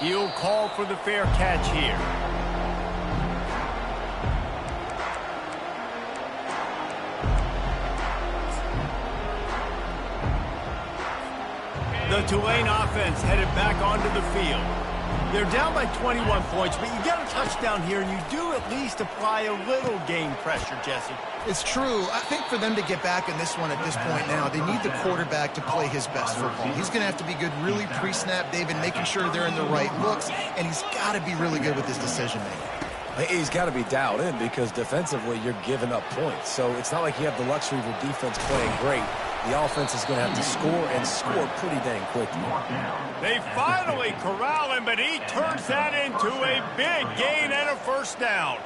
He'll call for the fair catch here. The Tulane offense headed back onto the field. They're down by 21 points, but you get a touchdown here, and you do at least apply a little game pressure, Jesse. It's true. I think for them to get back in this one at this point now, they need the quarterback to play his best football. He's going to have to be good really pre-snap, David, making sure they're in the right looks, and he's got to be really good with his decision-making. He's got to be dialed in because defensively you're giving up points. So it's not like you have the luxury of your defense playing great. The offense is going to have to score and score pretty dang quickly. They finally corral him, but he turns that into a big gain and a first down.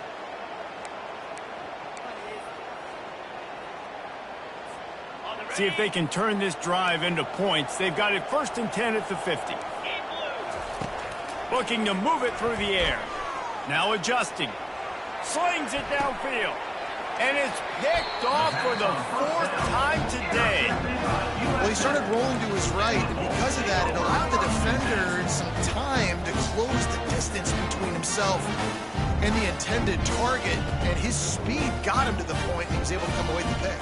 See if they can turn this drive into points. They've got it 1st and 10 at the 50. Looking to move it through the air. Now adjusting. Slings it downfield. And it's picked off for the 4th time today. Well, he started rolling to his right, and because of that, it allowed the defender some time to close the distance between himself and the intended target, and his speed got him to the point, and he was able to come away with the pick.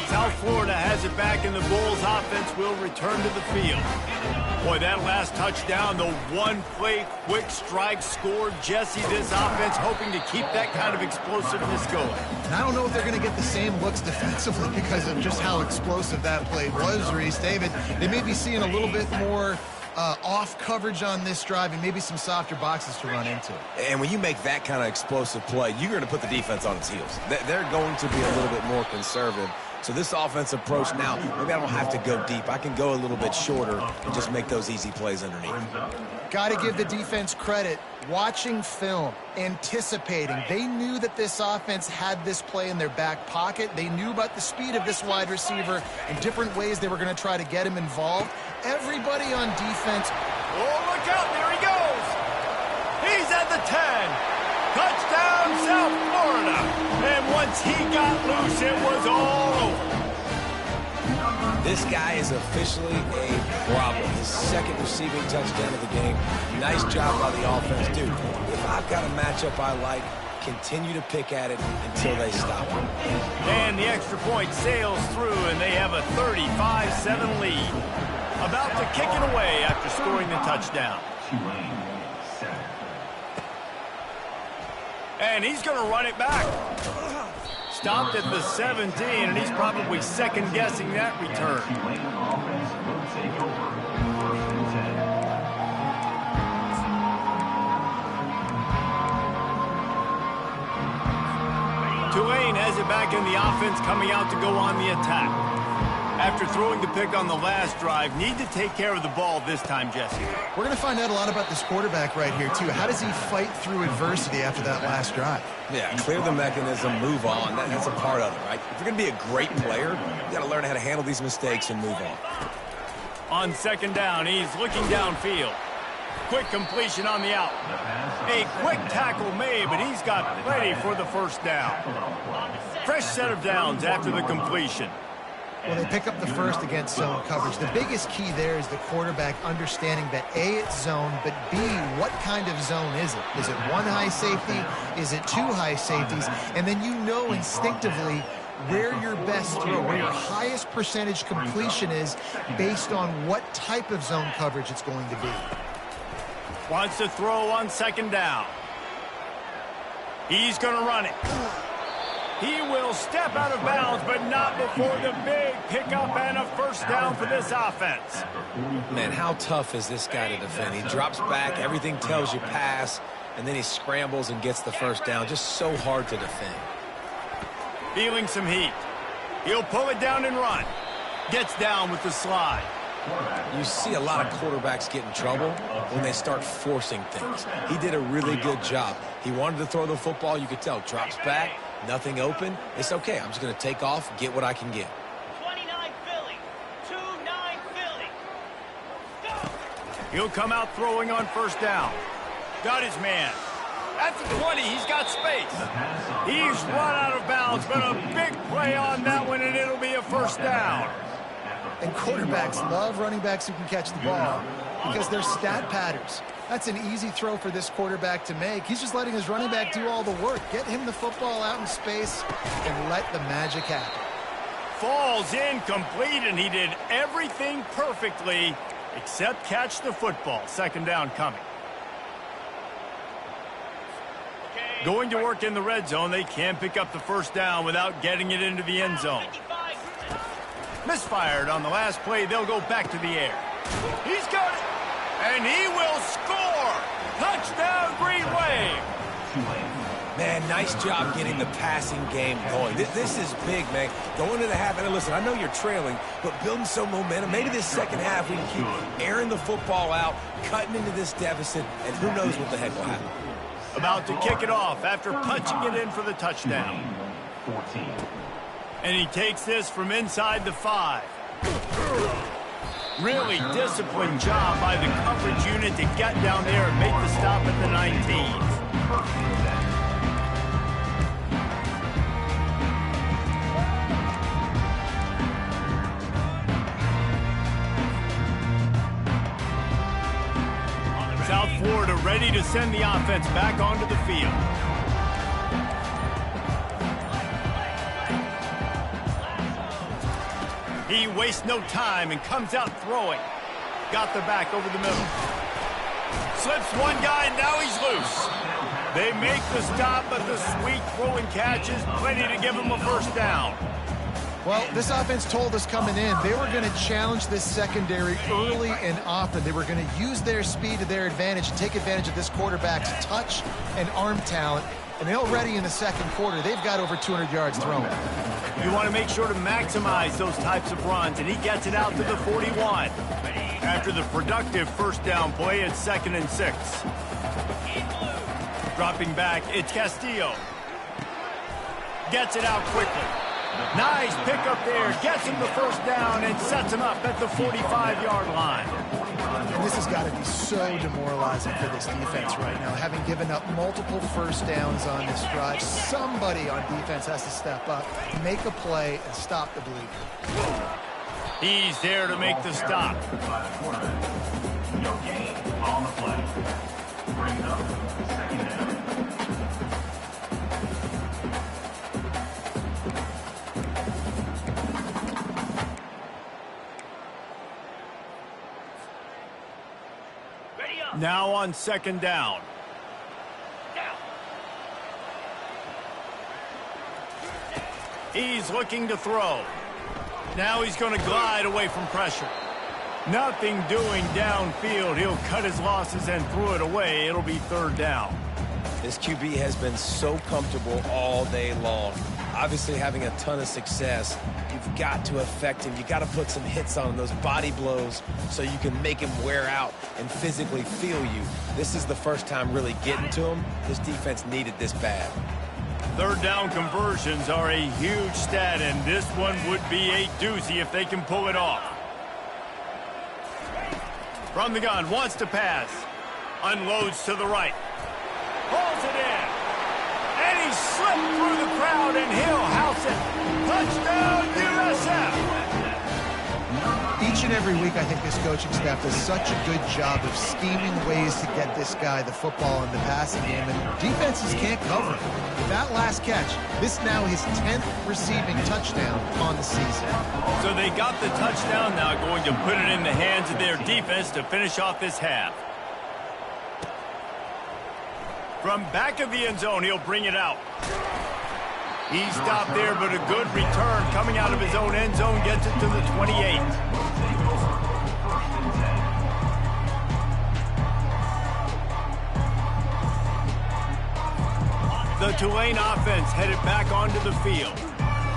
South Florida has it back, and the Bulls offense will return to the field. Boy, that last touchdown, the one-play quick strike scored. Jesse, this offense hoping to keep that kind of explosiveness going. And I don't know if they're going to get the same looks defensively because of just how explosive that play was, Reese. David, they may be seeing a little bit more off coverage on this drive and maybe some softer boxes to run into. And when you make that kind of explosive play, you're going to put the defense on its heels. They're going to be a little bit more conservative. So this offense approach now, maybe I don't have to go deep. I can go a little bit shorter and just make those easy plays underneath. Got to give the defense credit. Watching film, anticipating. They knew that this offense had this play in their back pocket. They knew about the speed of this wide receiver and different ways they were going to try to get him involved. Everybody on defense. Oh, look out. There he goes. He's at the 10. Touchdown, South Florida. And once he got loose, it was all over. This guy is officially a problem. His 2nd receiving touchdown of the game. Nice job by the offense. Dude, if I've got a matchup I like, continue to pick at it until they stop him. And the extra point sails through, and they have a 35-7 lead. About to kick it away after scoring the touchdown. And he's going to run it back. Stopped at the 17, and he's probably second-guessing that return. Tulane has it back in the offense, coming out to go on the attack. After throwing the pick on the last drive, need to take care of the ball this time, Jesse. We're going to find out a lot about this quarterback right here, too. How does he fight through adversity after that last drive? Yeah, clear the mechanism, move on. That's a part of it, right? If you're going to be a great player, you got to learn how to handle these mistakes and move on. On 2nd down, he's looking downfield. Quick completion on the out. A quick tackle made, but he's got plenty for the first down. Fresh set of downs after the completion. Well, they pick up the first against zone coverage. The biggest key there is the quarterback understanding that A, it's zone, but B, what kind of zone is it? Is it 1 high safety? Is it 2 high safeties? And then you know instinctively where your best throw, where your highest percentage completion is based on what type of zone coverage it's going to be. Wants to throw on 2nd down. He's going to run it. He will step out of bounds, but not before the big pickup and a first down for this offense. Man, how tough is this guy to defend? He drops back, everything tells you pass, and then he scrambles and gets the first down. Just so hard to defend. Feeling some heat. He'll pull it down and run. Gets down with the slide. You see a lot of quarterbacks get in trouble when they start forcing things. He did a really good job. He wanted to throw the football. You could tell. Drops back. Nothing open. It's okay. I'm just going to take off, get what I can get. 29 Philly. 2-9 Philly. Go. He'll come out throwing on first down. Got his man. At the 20, he's got space. He's run out of bounds, but a big play on that one, and it'll be a first down. And quarterbacks love running backs who can catch the ball because they're stat patterns. That's an easy throw for this quarterback to make. He's just letting his running back do all the work. Get him the football out in space and let the magic happen. Falls incomplete, and he did everything perfectly except catch the football. Second down coming. Going to work in the red zone. They can't pick up the first down without getting it into the end zone. Misfired on the last play. They'll go back to the air. He's got it. And he will score! Touchdown, Green Wave! Man, nice job getting the passing game going. This is big, man. Going to the half, and listen, I know you're trailing, but building some momentum. Maybe this second half we can keep airing the football out, cutting into this deficit, and who knows what the heck will happen. About to kick it off after punching it in for the touchdown. And he takes this from inside the 5. Really disciplined job by the coverage unit to get down there and make the stop at the 19. South Florida ready to send the offense back onto the field. He wastes no time and comes out throwing. Got the back over the middle. Slips one guy, and now he's loose. They make the stop, but the sweet throwing catch is plenty to give him a first down. Well, this offense told us coming in they were going to challenge this secondary early and often. They were going to use their speed to their advantage and take advantage of this quarterback's touch and arm talent. And already in the second quarter, they've got over 200 yards thrown. You want to make sure to maximize those types of runs, and he gets it out to the 41. After the productive first down play, it's 2nd and 6. Dropping back, it's Castillo. Gets it out quickly. Nice pickup there. Gets him the first down and sets him up at the 45-yard line. And this has got to be so demoralizing for this defense right now. Having given up multiple first downs on this drive, somebody on defense has to step up, make a play, and stop the bleeding. He's there to make the stop. No gain on the play. Brings up second down. Now on 2nd down. He's looking to throw. Now he's going to glide away from pressure. Nothing doing downfield. He'll cut his losses and throw it away. It'll be 3rd down. This QB has been so comfortable all day long. Obviously having a ton of success. You've got to affect him. You've got to put some hits on him, those body blows, so you can make him wear out and physically feel you. This is the first time really getting to him. This defense needed this bad. 3rd down conversions are a huge stat, and this one would be a doozy if they can pull it off. From the gun, wants to pass. Unloads to the right. Pulls it in. And he slipped through the crowd, and he'll house it. Touchdown, USF! Each and every week, I think this coaching staff does such a good job of scheming ways to get this guy the football in the passing game, and defenses can't cover it. With that last catch, this now his 10th receiving touchdown on the season. So they got the touchdown, now going to put it in the hands of their defense to finish off this half. From back of the end zone, he'll bring it out. He stopped there, but a good return coming out of his own end zone gets it to the 28. The Tulane offense headed back onto the field.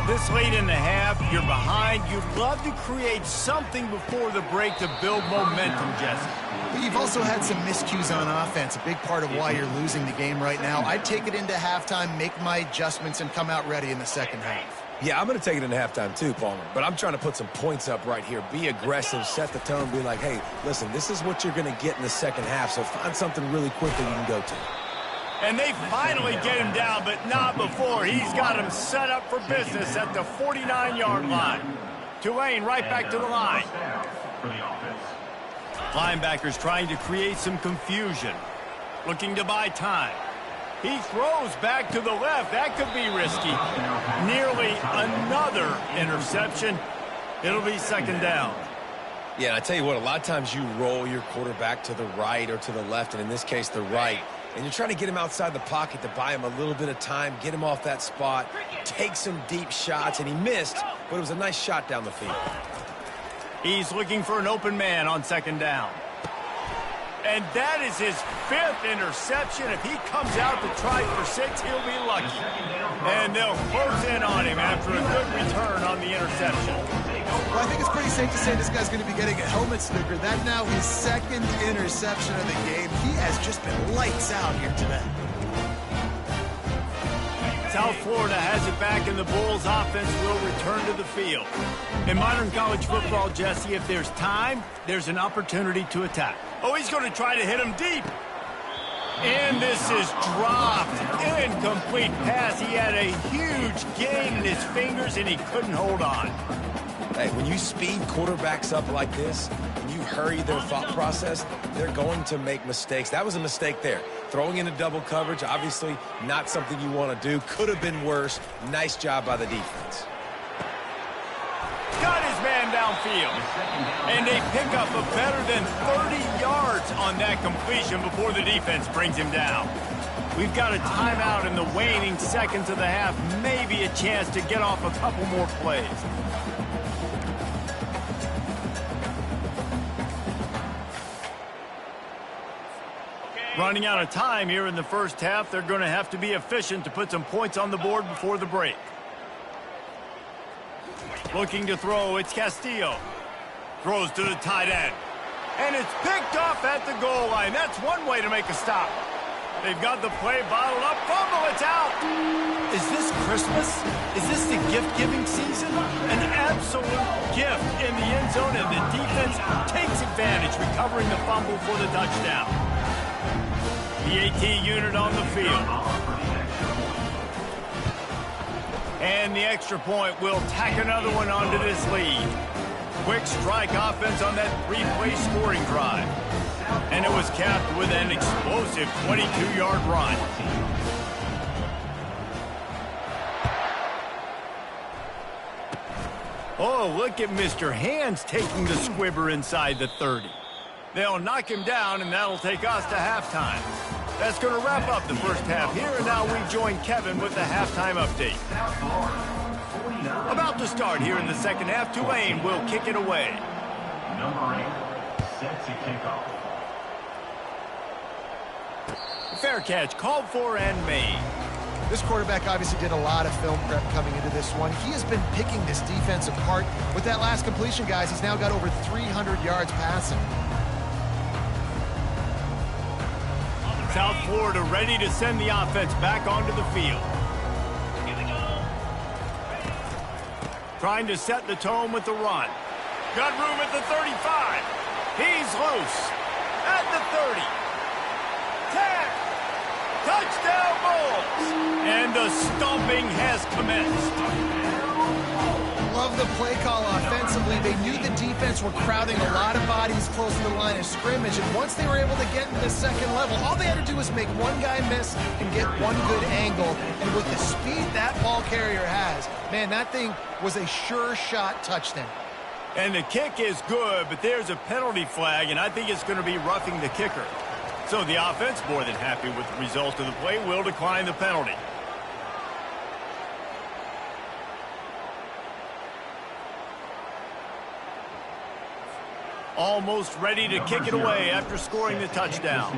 This late in the half, you're behind. You'd love to create something before the break to build momentum, Jesse. But you've also had some miscues on offense, a big part of why you're losing the game right now. I'd take it into halftime, make my adjustments, and come out ready in the second half. Yeah, I'm going to take it into halftime too, Palmer. But I'm trying to put some points up right here. Be aggressive, set the tone, be like, hey, listen, this is what you're going to get in the second half, so find something really quickly you can go to. And they finally get him down, but not before. He's got him set up for business at the 49-yard line. Tulane right back to the line. Linebackers trying to create some confusion, looking to buy time. He throws back to the left. That could be risky. Nearly another interception. It'll be second down. Yeah, and I tell you what, a lot of times you roll your quarterback to the right or to the left, and in this case, the right. And you're trying to get him outside the pocket to buy him a little bit of time, get him off that spot, take some deep shots, and he missed, but it was a nice shot down the field. He's looking for an open man on second down. And that is his 5th interception. If he comes out to try for 6, he'll be lucky. And they'll close in on him after a good return on the interception. Well, I think it's pretty safe to say this guy's going to be getting a helmet sticker. That's now his 2nd interception of the game. He has just been lights out here today. South Florida has it back, and the Bulls offense will return to the field. In modern college football, Jesse, if there's time, there's an opportunity to attack. Oh, he's going to try to hit him deep. And this is dropped. Incomplete pass. He had a huge gain in his fingers, and he couldn't hold on. Hey, when you speed quarterbacks up like this, and you hurry their thought process, they're going to make mistakes. That was a mistake there. Throwing into double coverage, obviously not something you want to do. Could have been worse. Nice job by the defense. Got his man downfield. And they pick up a better than 30 yards on that completion before the defense brings him down. We've got a timeout in the waning seconds of the half. Maybe a chance to get off a couple more plays. Running out of time here in the first half. They're going to have to be efficient to put some points on the board before the break. Looking to throw, it's Castillo. Throws to the tight end. And it's picked off at the goal line. That's one way to make a stop. They've got the play bottled up. Fumble, it's out. Is this Christmas? Is this the gift-giving season? An absolute gift in the end zone, and the defense takes advantage, recovering the fumble for the touchdown. The AT unit on the field. And the extra point will tack another one onto this lead. Quick strike offense on that 3-play scoring drive. And it was capped with an explosive 22-yard run. Oh, look at Mr. Hands taking the squibber inside the 30. They'll knock him down, and that'll take us to halftime. That's going to wrap up the first half here, and now we join Kevin with the halftime update. About to start here in the second half, Tulane will kick it away. Number 8, set to kick off. Fair catch, called for and made. This quarterback obviously did a lot of film prep coming into this one. He has been picking this defense apart. With that last completion, guys, he's now got over 300 yards passing. South Florida ready to send the offense back onto the field. Trying to set the tone with the run. Got room at the 35. He's loose. At the 30. 10. Touchdown Bulls! And the stomping has commenced. Love the play call offensively. They knew the defense were crowding a lot of bodies close to the line of scrimmage, and once they were able to get into the second level, all they had to do was make one guy miss and get one good angle. And with the speed that ball carrier has, man, that thing was a sure shot touchdown. And the kick is good, but there's a penalty flag, and I think it's going to be roughing the kicker. So the offense, more than happy with the result of the play, will decline the penalty. Almost ready to kick it away after scoring the touchdown.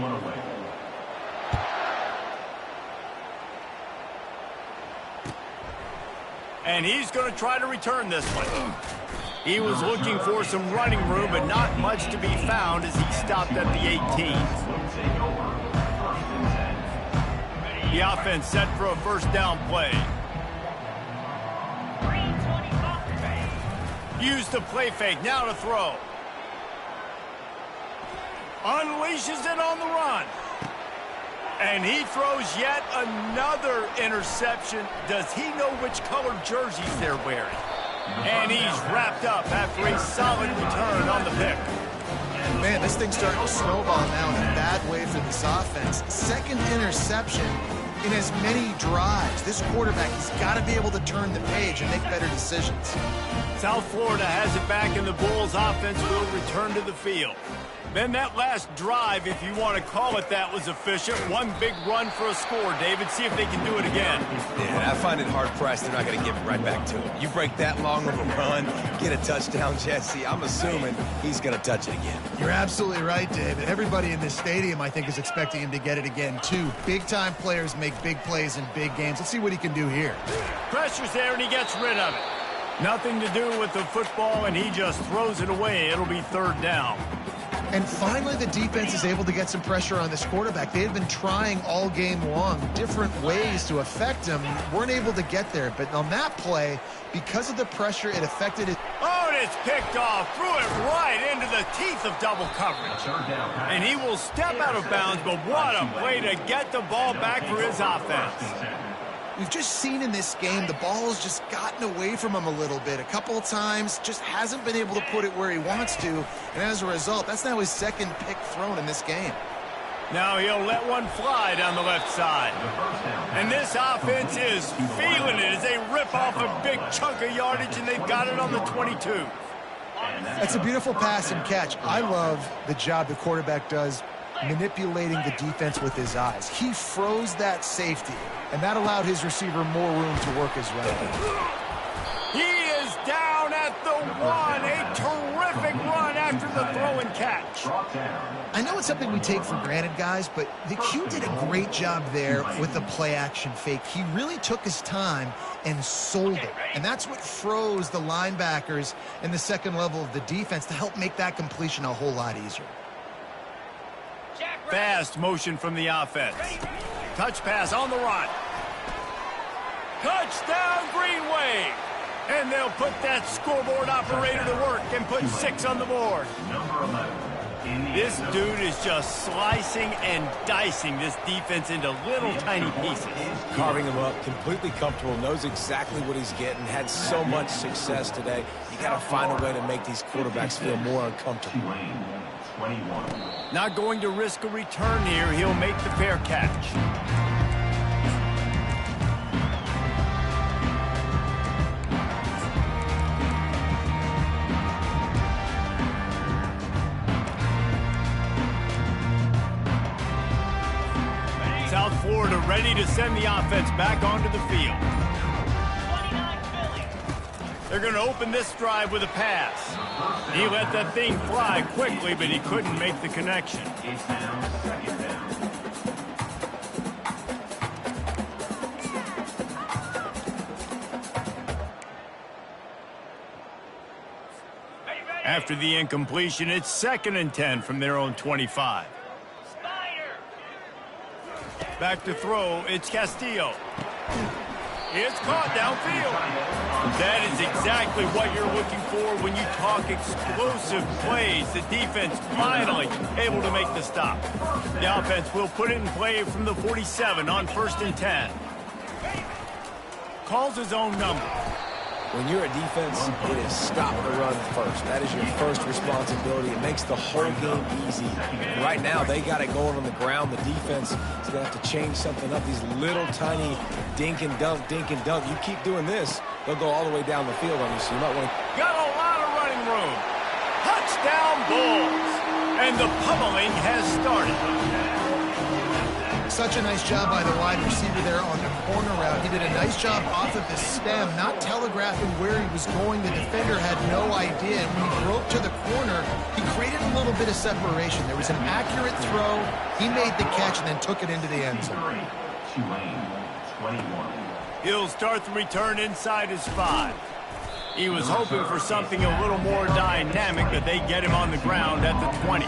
And he's going to try to return this one. He was looking for some running room, but not much to be found as he stopped at the 18. The offense set for a first down play. Use the play fake, now to throw. Unleashes it on the run. And he throws yet another interception. Does he know which colored jerseys they're wearing? And he's wrapped up after a solid return on the pick. Man, this thing's starting to snowball now in a bad way for this offense. Second interception in as many drives. This quarterback has got to be able to turn the page and make better decisions. South Florida has it back, and the Bulls offense will return to the field. Then that last drive, if you want to call it that, was efficient. One big run for a score. David, see if they can do it again. Yeah, I find it hard-pressed they're not going to give it right back to him. You break that long of a run, get a touchdown, Jesse, I'm assuming he's going to touch it again. You're absolutely right, David. Everybody in this stadium, I think, is expecting him to get it again, too. Big-time players make big plays in big games. Let's see what he can do here. Pressure's there, and he gets rid of it. Nothing to do with the football, and he just throws it away. It'll be third down. And finally, the defense is able to get some pressure on this quarterback. They had been trying all game long different ways to affect him. Weren't able to get there. But on that play, because of the pressure, it affected it. Oh, and it's picked off. Threw it right into the teeth of double coverage. And he will step out of bounds, but what a play to get the ball back for his offense. We've just seen in this game the ball has just gotten away from him a little bit. A couple of times, just hasn't been able to put it where he wants to. And as a result, that's now his second pick thrown in this game. Now he'll let one fly down the left side. And this offense is feeling it as they rip off a big chunk of yardage, and they've got it on the 22. That's a beautiful pass and catch. I love the job the quarterback does manipulating the defense with his eyes. He froze that safety, and that allowed his receiver more room to work his way. He is down at the 1. A terrific run after the throw and catch. I know it's something we take for granted, guys, but the Q did a great job there with the play-action fake. He really took his time and sold it, and that's what froze the linebackers in the second level of the defense to help make that completion a whole lot easier. Fast motion from the offense. Touch pass on the run. Touchdown, Green Wave. And they'll put that scoreboard operator to work and put 6 on the board. This dude is just slicing and dicing this defense into little tiny pieces. Carving him up, completely comfortable, knows exactly what he's getting, had so much success today. You got to find a way to make these quarterbacks feel more uncomfortable. Not going to risk a return here. He'll make the fair catch. South Florida ready to send the offense back onto the field. They're going to open this drive with a pass. He let that thing fly quickly, but he couldn't make the connection. After the incompletion, it's 2nd and 10 from their own 25. Back to throw, it's Castillo. It's caught downfield. That is exactly what you're looking for when you talk explosive plays. The defense finally able to make the stop. The offense will put it in play from the 47 on 1st and 10. Calls his own number. When you're a defense, it is stop the run first. That is your first responsibility. It makes the whole game easy. And right now, they got it going on the ground. The defense is going to have to change something up. These little tiny dink and dunk, dink and dunk. You keep doing this, they'll go all the way down the field on you. So you might want to... Got a lot of running room. Touchdown Bulls. And the pummeling has started. Such a nice job by the wide receiver there on the corner route. He did a nice job off of the stem, not telegraphing where he was going. The defender had no idea. And when he broke to the corner, he created a little bit of separation. There was an accurate throw. He made the catch and then took it into the end zone. He'll start the return inside his 5. He was hoping for something a little more dynamic, but they get him on the ground at the 20.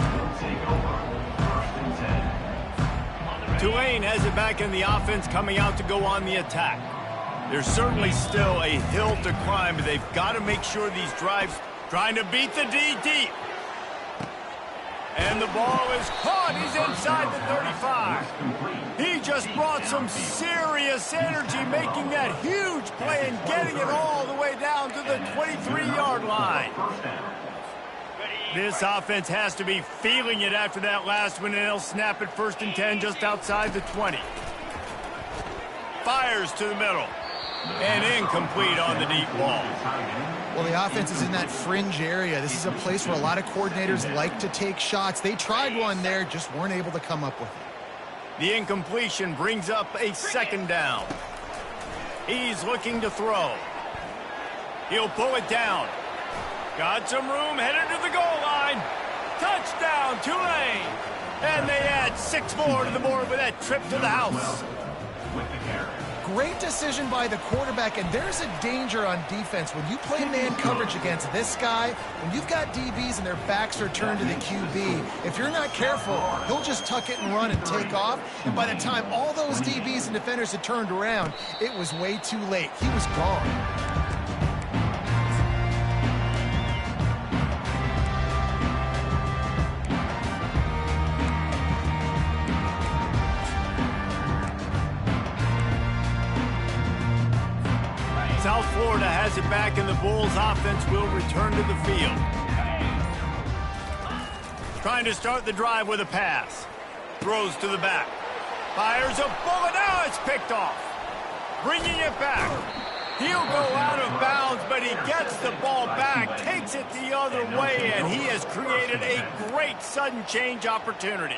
Tulane has it back in the offense, coming out to go on the attack. There's certainly still a hill to climb, but they've got to make sure these drives trying to beat the D deep. And the ball is caught. He's inside the 35. He just brought some serious energy, making that huge play and getting it all the way down to the 23-yard line. This offense has to be feeling it after that last one, and they'll snap it 1st and 10 just outside the 20. Fires to the middle. And incomplete on the deep ball. Well, the offense is in that fringe area. This is a place where a lot of coordinators like to take shots. They tried one there, just weren't able to come up with it. The incompletion brings up a 2nd down. He's looking to throw. He'll pull it down. Got some room, headed to the goal line. Touchdown, Tulane. And they add 6 more to the board with that trip to the house. Great decision by the quarterback, and there's a danger on defense. When you play man coverage against this guy, when you've got DBs and their backs are turned to the QB, if you're not careful, he'll just tuck it and run and take off. And by the time all those DBs and defenders had turned around, it was way too late. He was gone. South Florida has it back, and the Bulls offense will return to the field. Trying to start the drive with a pass. Throws to the back. Fires a bullet. Now it's picked off. Bringing it back. He'll go out of bounds, but he gets the ball back, takes it the other way, and he has created a great sudden change opportunity.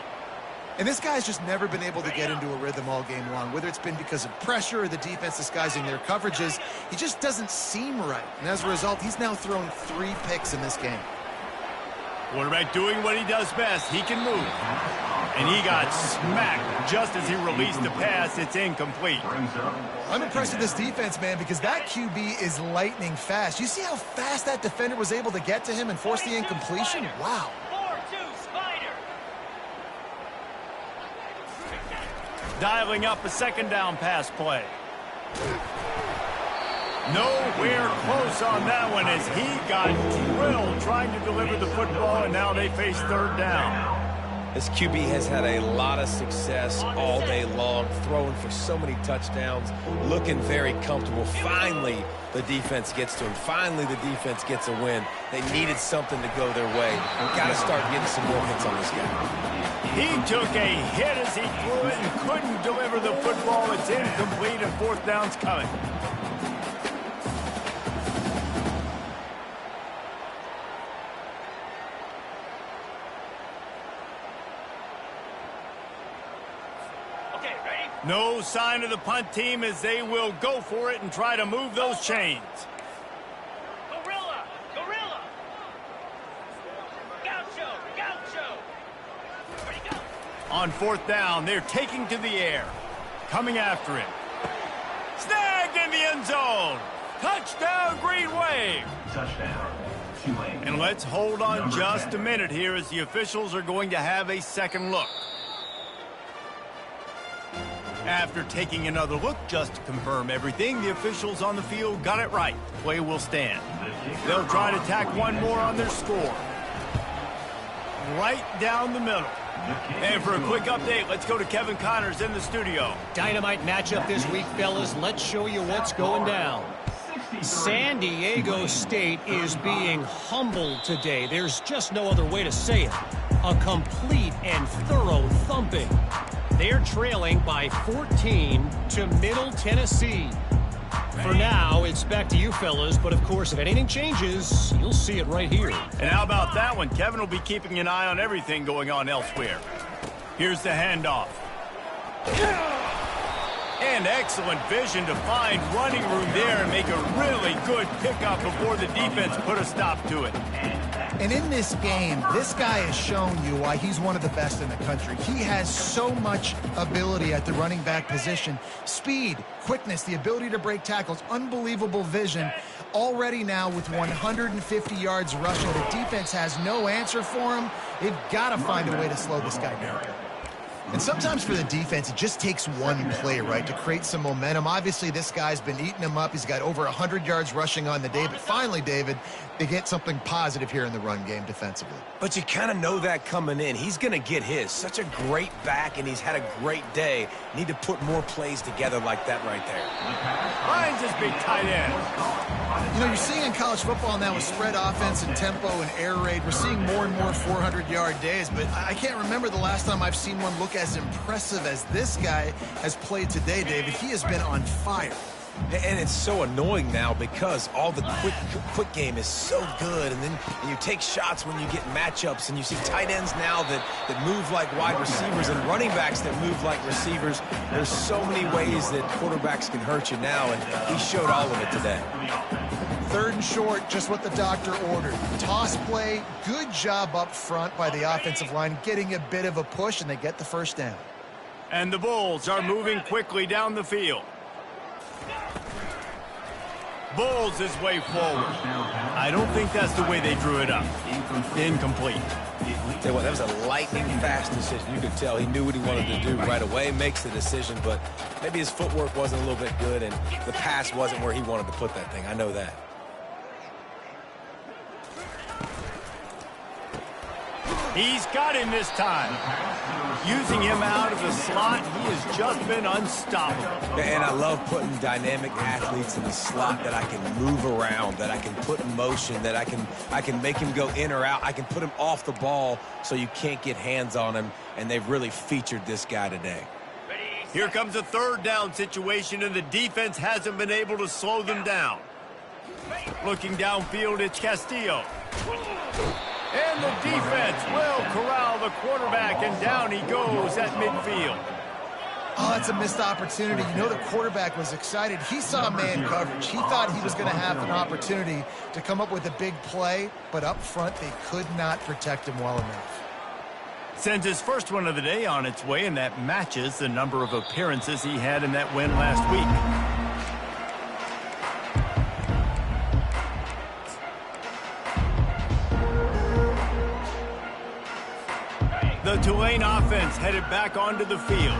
And this guy's just never been able to get into a rhythm all game long, whether it's been because of pressure or the defense disguising their coverages. He just doesn't seem right. And as a result, he's now thrown 3 picks in this game. Quarterback doing what he does best. He can move. And he got smacked just as he released the pass. It's incomplete. I'm impressed with this defense, man, because that QB is lightning fast. You see how fast that defender was able to get to him and force the incompletion? Wow. Dialing up a 2nd down pass play. Nowhere close on that one as he got drilled trying to deliver the football, and now they face 3rd down. This QB has had a lot of success all day long, throwing for so many touchdowns, looking very comfortable. Finally, the defense gets to him. Finally, the defense gets a win. They needed something to go their way. Got to start getting some more hits on this guy. He took a hit as he threw it and couldn't deliver the football. It's incomplete, and 4th down's coming. Okay, ready? No sign of the punt team as they will go for it and try to move those chains. Gorilla! Gorilla! Gaucho! Gaucho! Ready, go! On 4th down, they're taking to the air. Coming after him. Snagged in the end zone. Touchdown, Green Wave. Touchdown, Tulane. And let's hold on just a minute here as the officials are going to have a second look. After taking another look just to confirm everything, the officials on the field got it right. Play will stand. They'll try to tack one more on their score. Right down the middle. And for a quick update, let's go to Kevin Connors in the studio. Dynamite matchup this week, fellas. Let's show you what's going down. San Diego State is being humbled today. There's just no other way to say it. A complete and thorough thumping. They're trailing by 14 to Middle Tennessee. For now, it's back to you fellas, but of course, if anything changes, you'll see it right here. And how about that one? Kevin will be keeping an eye on everything going on elsewhere. Here's the handoff. And excellent vision to find running room there and make a really good pickup before the defense put a stop to it. And in this game, this guy has shown you why he's one of the best in the country. He has so much ability at the running back position. Speed, quickness, the ability to break tackles, unbelievable vision. Already now with 150 yards rushing, the defense has no answer for him. They've got to find a way to slow this guy down. And sometimes for the defense, it just takes one play, right, to create some momentum. Obviously, this guy's been eating him up. He's got over 100 yards rushing on the day. But finally, David, they get something positive here in the run game defensively. But you kind of know that coming in. He's going to get his. Such a great back, and he's had a great day. Need to put more plays together like that right there. Finds his big tight end. You know, you're seeing in college football now with spread offense and tempo and air raid, we're seeing more and more 400-yard days, but I can't remember the last time I've seen one look as impressive as this guy has played today, David. He has been on fire. And it's so annoying now because all the quick game is so good, and then you take shots when you get matchups, and you see tight ends now that move like wide receivers and running backs that move like receivers. There's so many ways that quarterbacks can hurt you now, and he showed all of it today. 3rd and short, just what the doctor ordered. Toss play, good job up front by the offensive line, getting a bit of a push, and they get the first down. And the Bulls are moving quickly down the field. Bulls his way forward. I don't think that's the way they drew it up. Incomplete. Tell you what, that was a lightning-fast decision. You could tell he knew what he wanted to do right away, makes the decision, but maybe his footwork wasn't a little bit good, and the pass wasn't where he wanted to put that thing. I know that. He's got him this time. Using him out of the slot, he has just been unstoppable. And I love putting dynamic athletes in the slot that I can move around, that I can put in motion, that I can make him go in or out. I can put him off the ball so you can't get hands on him, and they've really featured this guy today. Here comes a 3rd down situation, and the defense hasn't been able to slow them down. Looking downfield, it's Castillo. And the defense will corral the quarterback, and down he goes at midfield. Oh, that's a missed opportunity. You know, the quarterback was excited. He saw man coverage. He thought he was going to have an opportunity to come up with a big play, but up front they could not protect him well enough. Sends his first one of the day on its way, and that matches the number of appearances he had in that win last week. The Tulane offense headed back onto the field.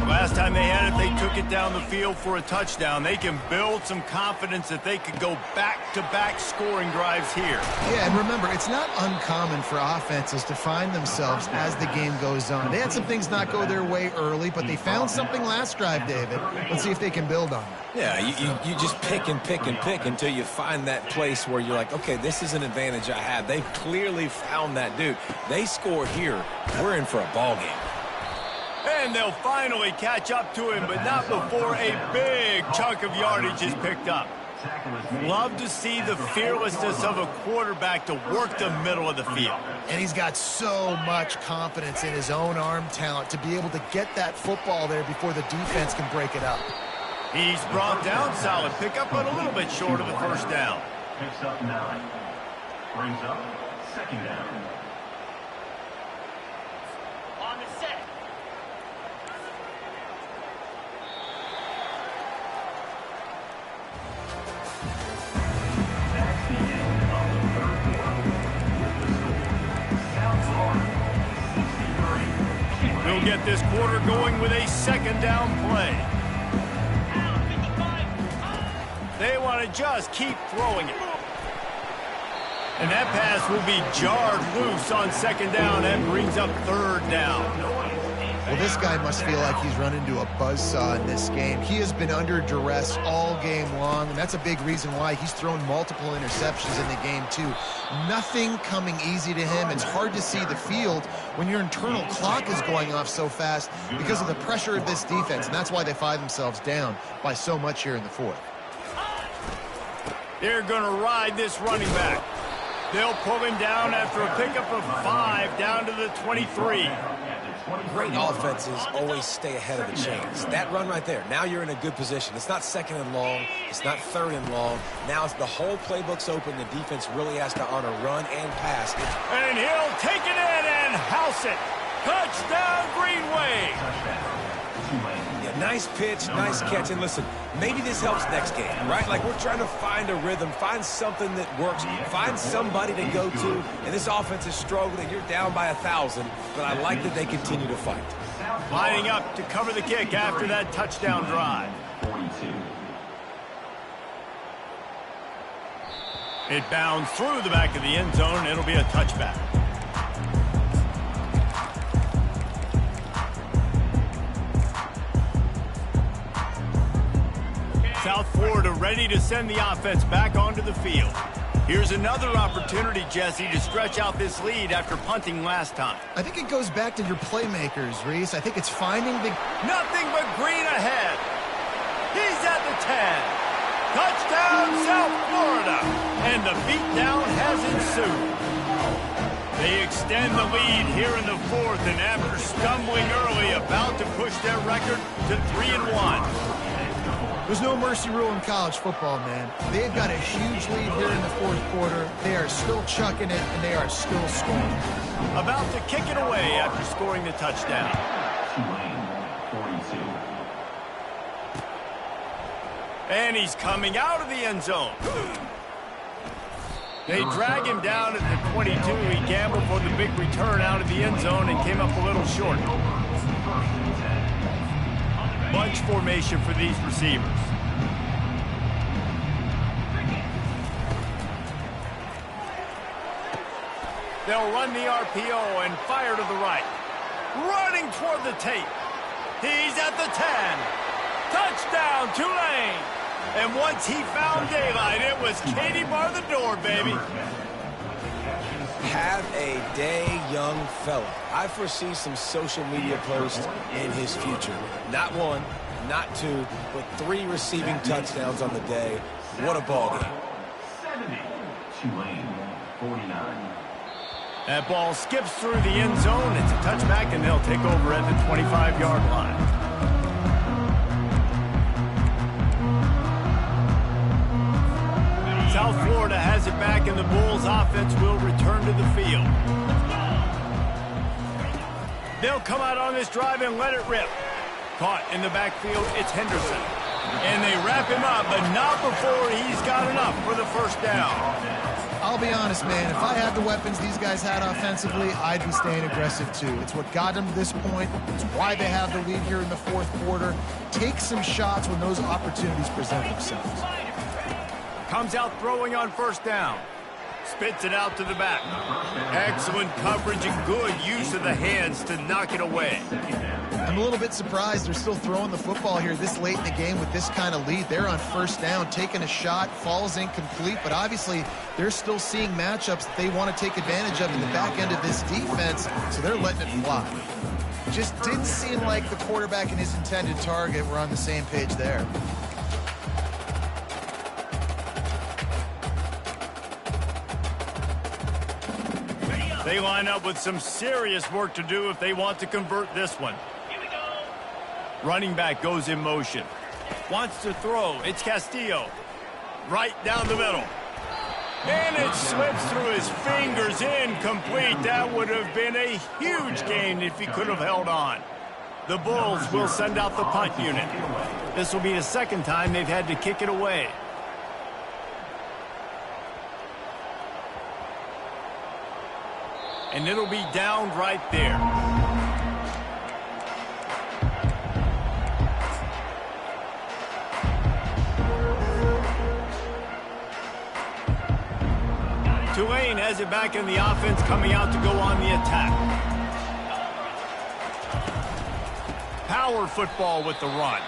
The last time they had it, they took it down the field for a touchdown. They can build some confidence that they could go back-to-back scoring drives here. Yeah, and remember, it's not uncommon for offenses to find themselves as the game goes on. They had some things not go their way early, but they found something last drive, David. Let's see if they can build on that. Yeah, you just pick and pick and pick until you find that place where you're like, okay, this is an advantage I have. They've clearly found that dude. They score here, we're in for a ball game. And they'll finally catch up to him, but not before a big chunk of yardage is picked up. Love to see the fearlessness of a quarterback to work the middle of the field. And he's got so much confidence in his own arm talent to be able to get that football there before the defense can break it up. He's brought down, solid pickup, but a little bit short of the first down. Picks up 9. Brings up 2nd down. On the set. That's the end of the 3rd quarter. With the score, South Florida 63. We'll get this quarter going with a 2nd down play. They want to just keep throwing it. And that pass will be jarred loose on 2nd down and brings up 3rd down. Well, this guy must feel like he's run into a buzzsaw in this game. He has been under duress all game long, and that's a big reason why he's thrown multiple interceptions in the game, too. Nothing coming easy to him. It's hard to see the field when your internal clock is going off so fast because of the pressure of this defense, and that's why they find themselves down by so much here in the 4th. They're going to ride this running back. They'll pull him down after a pickup of 5 down to the 23. Great offenses always stay ahead of the chains. That run right there, now you're in a good position. It's not 2nd and long. It's not 3rd and long. Now it's the whole playbook's open. The defense really has to honor run and pass. And he'll take it in and house it. Touchdown, Greenway. Yeah, nice pitch, nice catch. And listen, maybe this helps next game, right? Like we're trying to find a rhythm, find something that works, find somebody to go to. And this offense is struggling. You're down by 1,000, but I like that they continue to fight. Lining up to cover the kick after that touchdown drive. 42. It bounds through the back of the end zone. It'll be a touchback. South Florida ready to send the offense back onto the field. Here's another opportunity, Jesse, to stretch out this lead after punting last time. I think it goes back to your playmakers, Reese. I think it's finding the... Nothing but green ahead. He's at the 10. Touchdown, South Florida. And the beatdown has ensued. They extend the lead here in the fourth, and after stumbling early, about to push their record to 3-1. There's no mercy rule in college football, man. They've got a huge lead here in the fourth quarter. They are still chucking it, and they are still scoring. About to kick it away after scoring the touchdown. And he's coming out of the end zone. They drag him down at the 22. He gambled for the big return out of the end zone and came up a little short. Bunch formation for these receivers. They'll run the RPO and fire to the right. Running toward the tape. He's at the 10. Touchdown, Tulane. And once he found daylight, it was Katie bar the door, baby. Have a day, young fella. I foresee some social media posts in his future. Not one, not two, but 3 receiving touchdowns on the day. What a ball game. 70, Tulane, 49. That ball skips through the end zone. It's a touchback, and they'll take over at the 25-yard line. South Florida has it back, and the Bulls offense will return to the field. They'll come out on this drive and let it rip. Caught in the backfield, it's Henderson. And they wrap him up, but not before he's got enough for the first down. I'll be honest, man. If I had the weapons these guys had offensively, I'd be staying aggressive too. It's what got them to this point. It's why they have the lead here in the fourth quarter. Take some shots when those opportunities present themselves. Comes out throwing on first down. Spits it out to the back. Excellent coverage and good use of the hands to knock it away. I'm a little bit surprised they're still throwing the football here this late in the game with this kind of lead. They're on first down, taking a shot, falls incomplete, but obviously they're still seeing matchups that they want to take advantage of in the back end of this defense, so they're letting it fly. Just didn't seem like the quarterback and his intended target were on the same page there. They line up with some serious work to do if they want to convert this one. Here we go. Running back goes in motion. Wants to throw. It's Castillo. Right down the middle. And it slips through his fingers, incomplete. That would have been a huge gain if he could have held on. The Bulls will send out the punt unit. This will be the second time they've had to kick it away. And it'll be down right there. Tulane has it back in the offense, coming out to go on the attack. Power football with the run.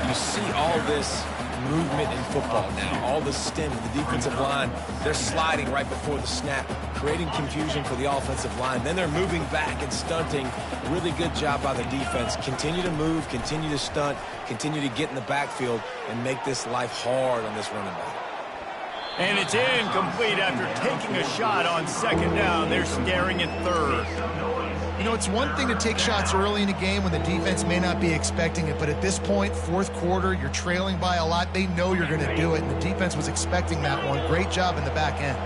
You see all this movement in football now, all the stem, the defensive line, they're sliding right before the snap, creating confusion for the offensive line. Then they're moving back and stunting. Really good job by the defense. Continue to move, continue to stunt, continue to get in the backfield and make this life hard on this running back. And it's incomplete after taking a shot on second down. They're staring at third. You know, it's one thing to take shots early in a game when the defense may not be expecting it, but at this point, fourth quarter, you're trailing by a lot. They know you're going to do it, and the defense was expecting that one. Great job in the back end.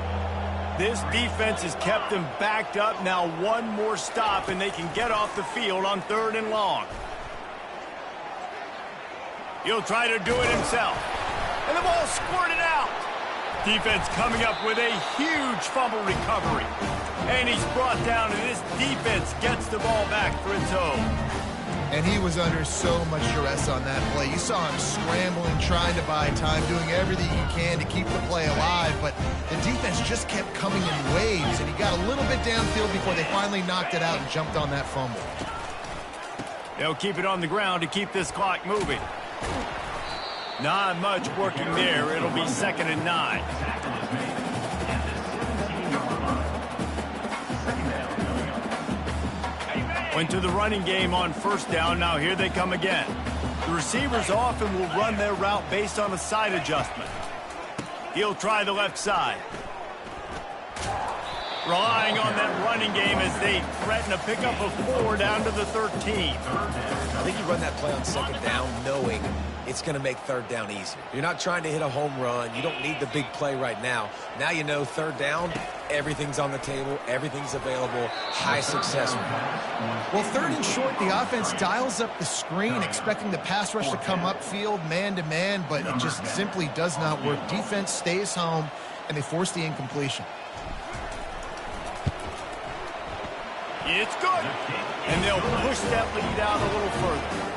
This defense has kept them backed up. Now one more stop, and they can get off the field on 3rd and long. He'll try to do it himself. And the ball squirted out. Defense coming up with a huge fumble recovery. And he's brought down, and this defense gets the ball back for its own. And he was under so much duress on that play. You saw him scrambling, trying to buy time, doing everything he can to keep the play alive. But the defense just kept coming in waves, and he got a little bit downfield before they finally knocked it out and jumped on that fumble. They'll keep it on the ground to keep this clock moving. Not much working there. It'll be 2nd and 9. Went to the running game on 1st down. Now here they come again. The receivers often will run their route based on a side adjustment. He'll try the left side. Relying on that running game as they threaten a pickup of 4 down to the 13. I think you run that play on 2nd down knowing it's going to make 3rd down easier. You're not trying to hit a home run. You don't need the big play right now. Now you know 3rd down, everything's on the table, everything's available, high success rate. Well, 3rd and short, the offense dials up the screen, expecting the pass rush to come upfield man-to-man, but it just simply does not work. Defense stays home, and they force the incompletion. It's good. And they'll push that lead out a little further.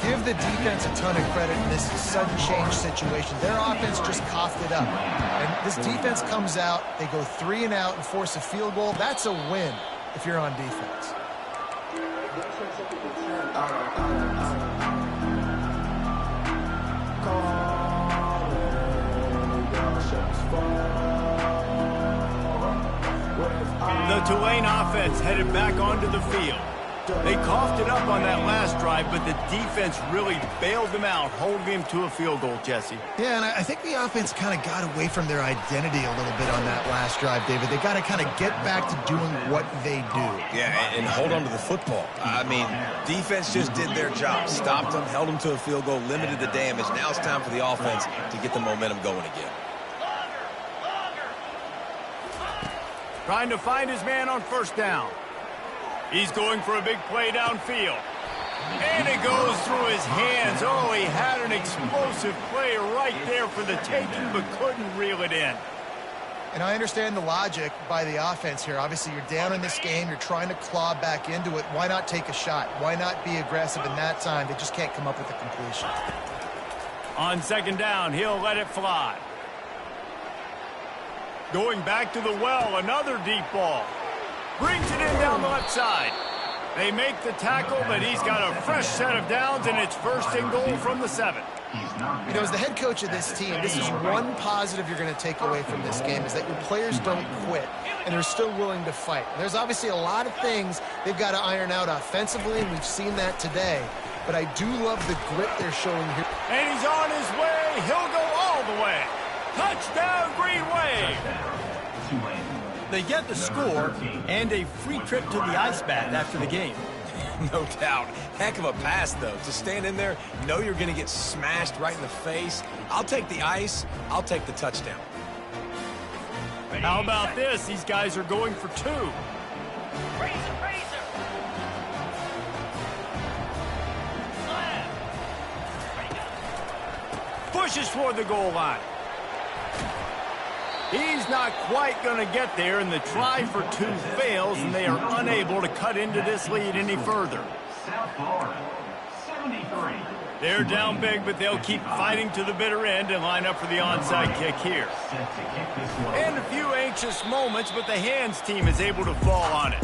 Give the defense a ton of credit in this sudden change situation. Their offense just coughed it up. And this defense comes out, they go 3 and out and force a field goal. That's a win if you're on defense. The Tulane offense headed back onto the field. They coughed it up on that last drive, but the defense really bailed them out, holding them to a field goal, Jesse. Yeah, and I think the offense kind of got away from their identity a little bit on that last drive, David. They got to kind of get back to doing what they do. Yeah, and hold on to the football. I mean, defense just did their job. Stopped them, held them to a field goal, limited the damage. Now it's time for the offense to get the momentum going again. Trying to find his man on 1st down. He's going for a big play downfield. And it goes through his hands. Oh, he had an explosive play right there for the taking, but couldn't reel it in. And I understand the logic by the offense here. Obviously, you're down in this game. You're trying to claw back into it. Why not take a shot? Why not be aggressive in that time? They just can't come up with a completion. On 2nd down, he'll let it fly. Going back to the well, another deep ball. Brings it in down the left side. They make the tackle, but he's got a fresh set of downs, and it's 1st and goal from the 7. You know, as the head coach of this team, this is one positive you're going to take away from this game, is that your players don't quit, and they're still willing to fight. And there's obviously a lot of things they've got to iron out offensively, and we've seen that today. But I do love the grit they're showing here. And he's on his way. He'll go all the way. Touchdown, Green Wave. They get the score and a free trip to the ice bath after the game. No doubt. Heck of a pass, though. To stand in there, know you're going to get smashed right in the face. I'll take the ice. I'll take the touchdown. How about this? These guys are going for 2. Pushes toward the goal line. He's not quite going to get there, and the try for 2 fails, and they are unable to cut into this lead any further. They're down big, but they'll keep fighting to the bitter end and line up for the onside kick here. And a few anxious moments, but the hands team is able to fall on it.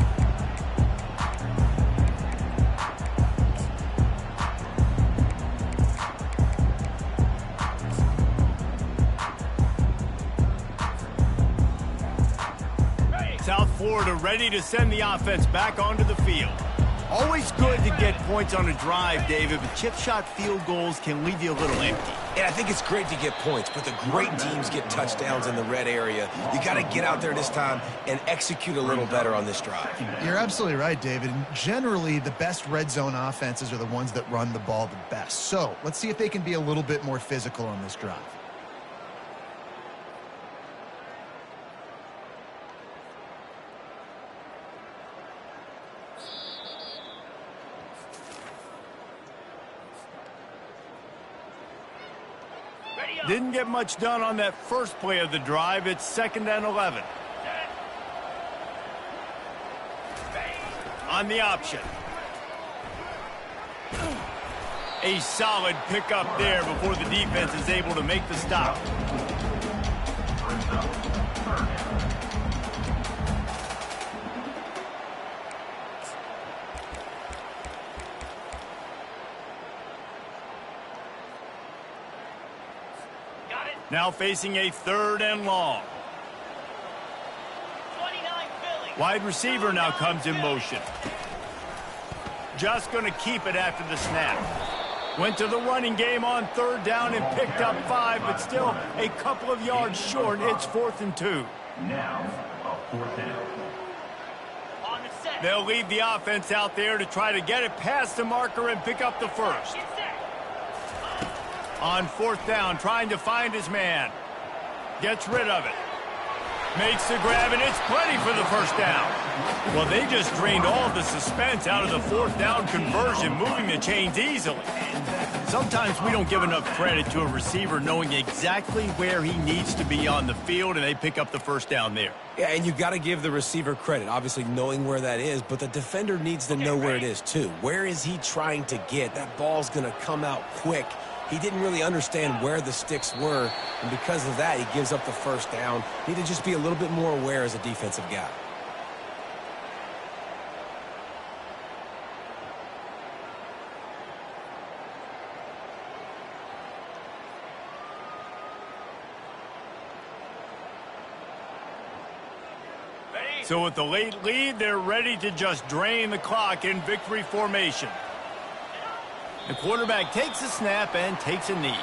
South Florida ready to send the offense back onto the field. Always good to get points on a drive, David, but chip shot field goals can leave you a little empty. And I think it's great to get points, but the great teams get touchdowns in the red area. You got to get out there this time and execute a little better on this drive. You're absolutely right, David. And generally, the best red zone offenses are the ones that run the ball the best. So let's see if they can be a little bit more physical on this drive. Didn't get much done on that first play of the drive. It's 2nd and 11. On the option. A solid pickup there before the defense is able to make the stop. Now facing a 3rd and long. 29 Philly. Wide receiver now comes in motion. Just going to keep it after the snap. Went to the running game on 3rd down and picked up 5, but still a couple of yards short. It's 4th and 2. Now, a 4th down. On the set. They'll leave the offense out there to try to get it past the marker and pick up the 1st. Get set. On 4th down, trying to find his man. Gets rid of it. Makes the grab, and it's plenty for the 1st down. Well, they just drained all of the suspense out of the 4th down conversion, moving the chains easily. Sometimes we don't give enough credit to a receiver knowing exactly where he needs to be on the field, and they pick up the 1st down there. Yeah, and you got to give the receiver credit, obviously knowing where that is, but the defender needs to know where it is too. Where is he trying to get? That ball's going to come out quick. He didn't really understand where the sticks were, and because of that, he gives up the 1st down. Need to just be a little bit more aware as a defensive guy. So with the late lead, they're ready to just drain the clock in victory formation. The quarterback takes a snap and takes a knee.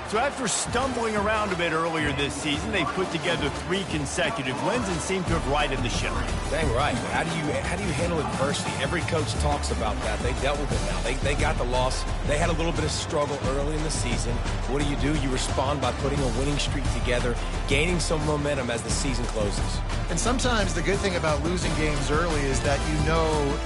So after stumbling around a bit earlier this season, they put together 3 consecutive wins and seem to have righted the ship. Dang right. How do you handle adversity? Every coach talks about that. They dealt with it now. They got the loss. They had a little bit of struggle early in the season. What do? You respond by putting a winning streak together, gaining some momentum as the season closes. And sometimes the good thing about losing games early is that you know